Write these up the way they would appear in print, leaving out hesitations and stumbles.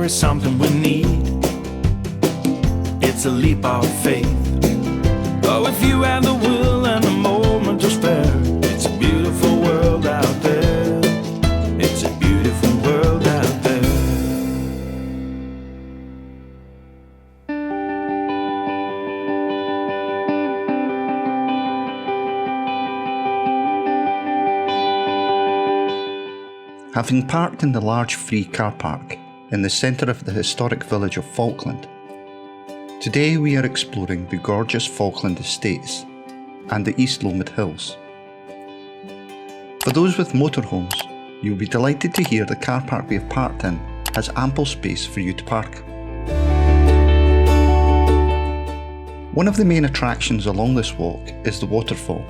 is something we need. It's a leap of faith. Oh, if you have the will and the moment to spare, it's a beautiful world out there. It's a beautiful world out there. Having parked in the large free car park in the centre of the historic village of Falkland, today we are exploring the gorgeous Falkland estates and the East Lomond Hills. For those with motorhomes, you'll be delighted to hear the car park we have parked in has ample space for you to park. One of the main attractions along this walk is the Waterfall.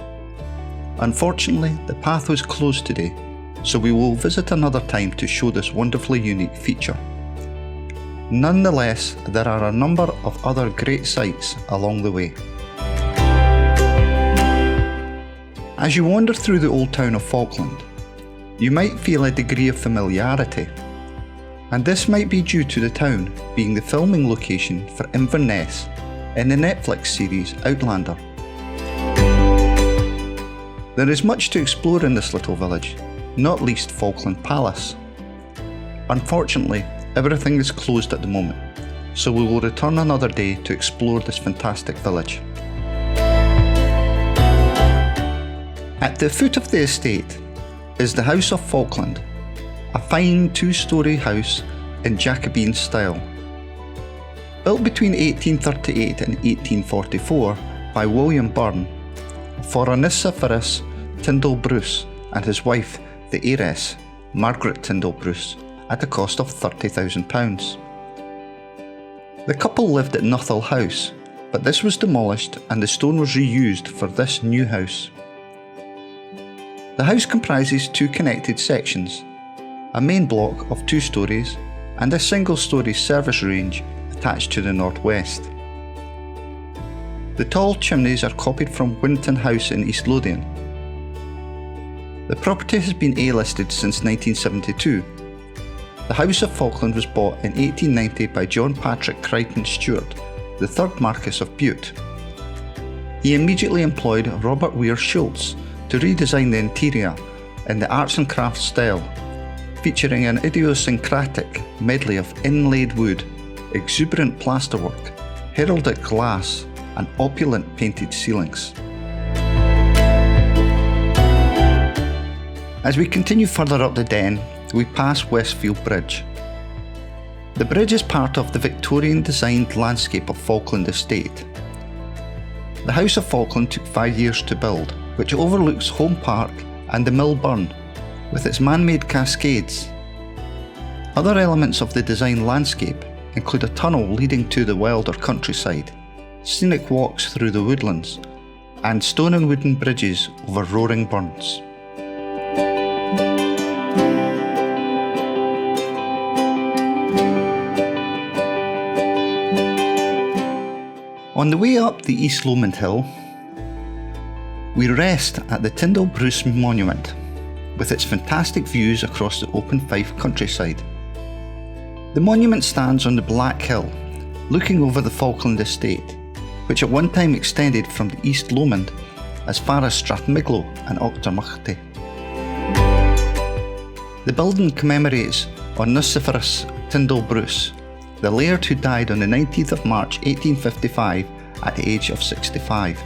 Unfortunately, the path was closed today, so we will visit another time to show this wonderfully unique feature. Nonetheless, there are a number of other great sights along the way. As you wander through the old town of Falkland, you might feel a degree of familiarity, and this might be due to the town being the filming location for Inverness in the Netflix series Outlander. There is much to explore in this little village, not least Falkland Palace. Unfortunately, everything is closed at the moment, so we will return another day to explore this fantastic village. At the foot of the estate is the House of Falkland, a fine two-storey house in Jacobean style. Built between 1838 and 1844 by William Byrne for Onesiphorus Tyndall Bruce and his wife, the heiress, Margaret Tyndall Bruce, at a cost of £30,000. The couple lived at Nuthall House, but this was demolished and the stone was reused for this new house. The house comprises two connected sections, a main block of 2 storeys and a single-storey service range attached to the northwest. The tall chimneys are copied from Winton House in East Lothian. The property has been A-listed since 1972. The House of Falkland was bought in 1890 by John Patrick Crichton Stuart, the 3rd Marquess of Bute. He immediately employed Robert Weir Schultz to redesign the interior in the arts and crafts style, featuring an idiosyncratic medley of inlaid wood, exuberant plasterwork, heraldic glass and opulent painted ceilings. As we continue further up the Den, we pass Westfield Bridge. The bridge is part of the Victorian designed landscape of Falkland Estate. The House of Falkland took 5 years to build, which overlooks Home Park and the Mill Burn, with its man-made cascades. Other elements of the design landscape include a tunnel leading to the wilder countryside, scenic walks through the woodlands, and stone and wooden bridges over roaring burns. On the way up the East Lomond Hill, we rest at the Tyndall Bruce Monument, with its fantastic views across the open Fife countryside. The monument stands on the Black Hill, looking over the Falkland estate, which at one time extended from the East Lomond as far as Strathmiglo and Auchtermuchty. The building commemorates Onesiphorus Tyndall Bruce, the laird who died on the 19th of March 1855 at the age of 65.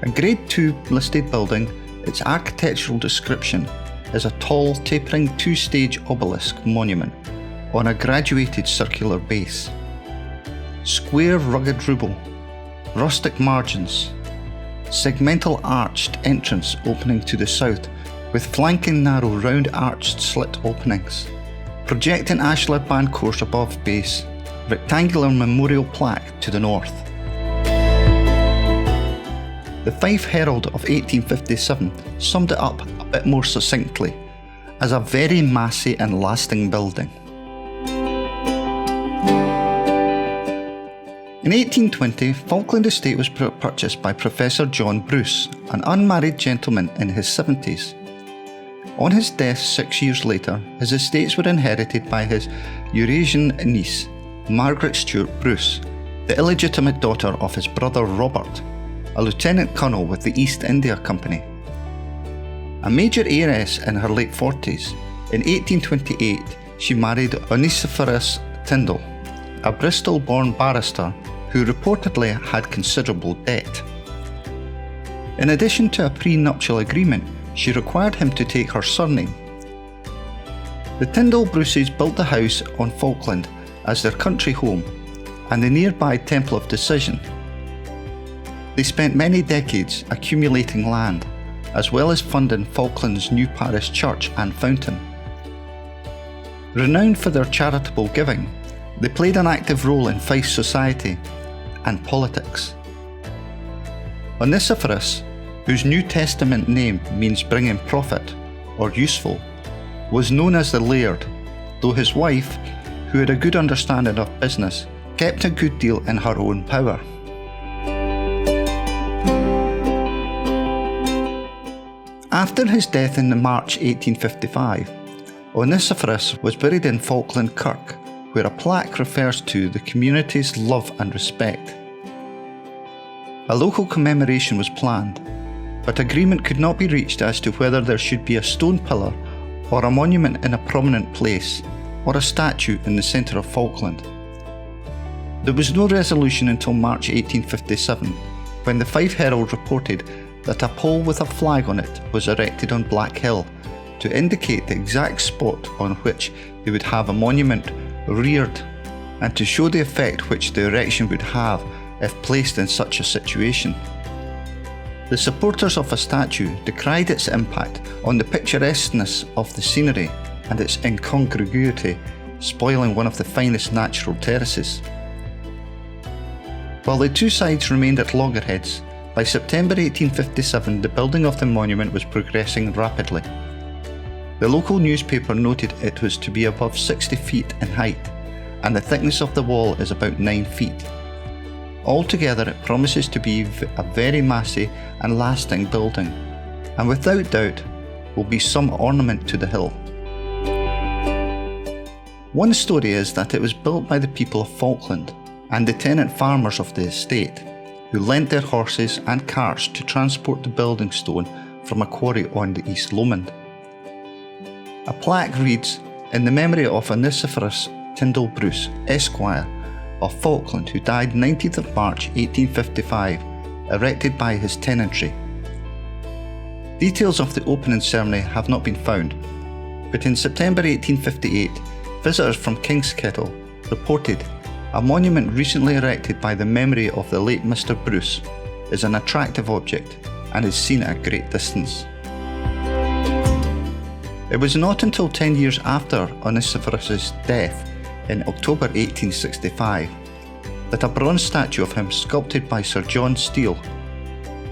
A Grade 2 listed building, its architectural description is a tall, tapering 2-stage obelisk monument on a graduated circular base. Square rugged rubble, rustic margins, segmental arched entrance opening to the south with flanking narrow round arched slit openings. Projecting ashlar band course above base, rectangular memorial plaque to the north. The Fife Herald of 1857 summed it up a bit more succinctly as a very massy and lasting building. In 1820, Falkland Estate was purchased by Professor John Bruce, an unmarried gentleman in his 70s. On his death 6 years later, his estates were inherited by his Eurasian niece, Margaret Stuart Bruce, the illegitimate daughter of his brother Robert, a lieutenant colonel with the East India Company. A major heiress in her late 40s, in 1828 she married Onesiphorus Tyndall, a Bristol-born barrister who reportedly had considerable debt. In addition to a prenuptial agreement, she required him to take her surname. The Tyndall Bruces built the house on Falkland as their country home and the nearby Temple of Decision. They spent many decades accumulating land, as well as funding Falkland's new parish church and fountain. Renowned for their charitable giving, they played an active role in Fife society and politics. Onesiphorus, whose New Testament name means bringing profit or useful, was known as the Laird, though his wife, who had a good understanding of business, kept a good deal in her own power. After his death in March 1855, Onesiphorus was buried in Falkland Kirk, where a plaque refers to the community's love and respect. A local commemoration was planned, but agreement could not be reached as to whether there should be a stone pillar or a monument in a prominent place, or a statue in the centre of Falkland. There was no resolution until March 1857, when the Fife Herald reported that a pole with a flag on it was erected on Black Hill to indicate the exact spot on which they would have a monument reared, and to show the effect which the erection would have if placed in such a situation. The supporters of a statue decried its impact on the picturesqueness of the scenery and its incongruity, spoiling one of the finest natural terraces. While the two sides remained at loggerheads, by September 1857 the building of the monument was progressing rapidly. The local newspaper noted it was to be above 60 feet in height, and the thickness of the wall is about 9 feet. Altogether it promises to be a very massy and lasting building, and without doubt will be some ornament to the hill. One story is that it was built by the people of Falkland and the tenant farmers of the estate, who lent their horses and carts to transport the building stone from a quarry on the East Lowland. A plaque reads, "In the memory of Onesiphorus Tyndall Bruce, Esquire, of Falkland, who died 19th of March 1855, erected by his tenantry." Details of the opening ceremony have not been found, but in September 1858, visitors from Kingskettle reported a monument recently erected by the memory of the late Mr. Bruce is an attractive object and is seen at great distance. It was not until 10 years after Onesiphorus's death in October 1865 that a bronze statue of him sculpted by Sir John Steele,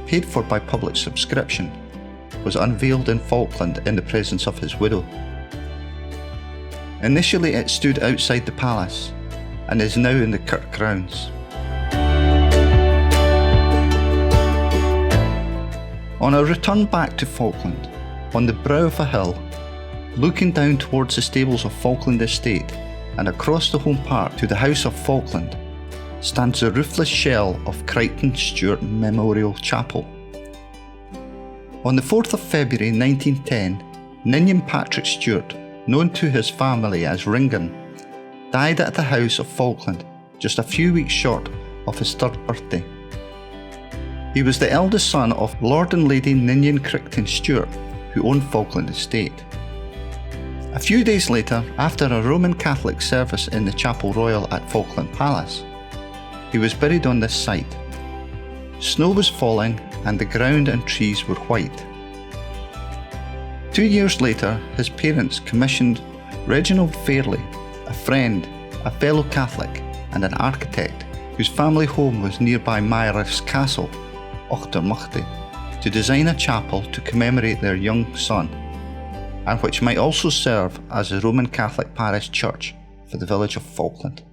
paid for by public subscription, was unveiled in Falkland in the presence of his widow. Initially it stood outside the palace and is now in the Kirk grounds. On our return back to Falkland, on the brow of a hill, looking down towards the stables of Falkland Estate and across the home park to the House of Falkland, stands the roofless shell of Crichton Stuart Memorial Chapel. On the 4th of February 1910, Ninian Patrick Stuart, known to his family as Ringan, died at the House of Falkland just a few weeks short of his 3rd birthday. He was the eldest son of Lord and Lady Ninian Crichton Stuart, who owned Falkland Estate. A few days later, after a Roman Catholic service in the Chapel Royal at Falkland Palace, he was buried on this site. Snow was falling and the ground and trees were white. 2 years later, his parents commissioned Reginald Fairley, a friend, a fellow Catholic and an architect whose family home was nearby Myres Castle, Auchtermuchty, to design a chapel to commemorate their young son, and which might also serve as a Roman Catholic parish church for the village of Falkland.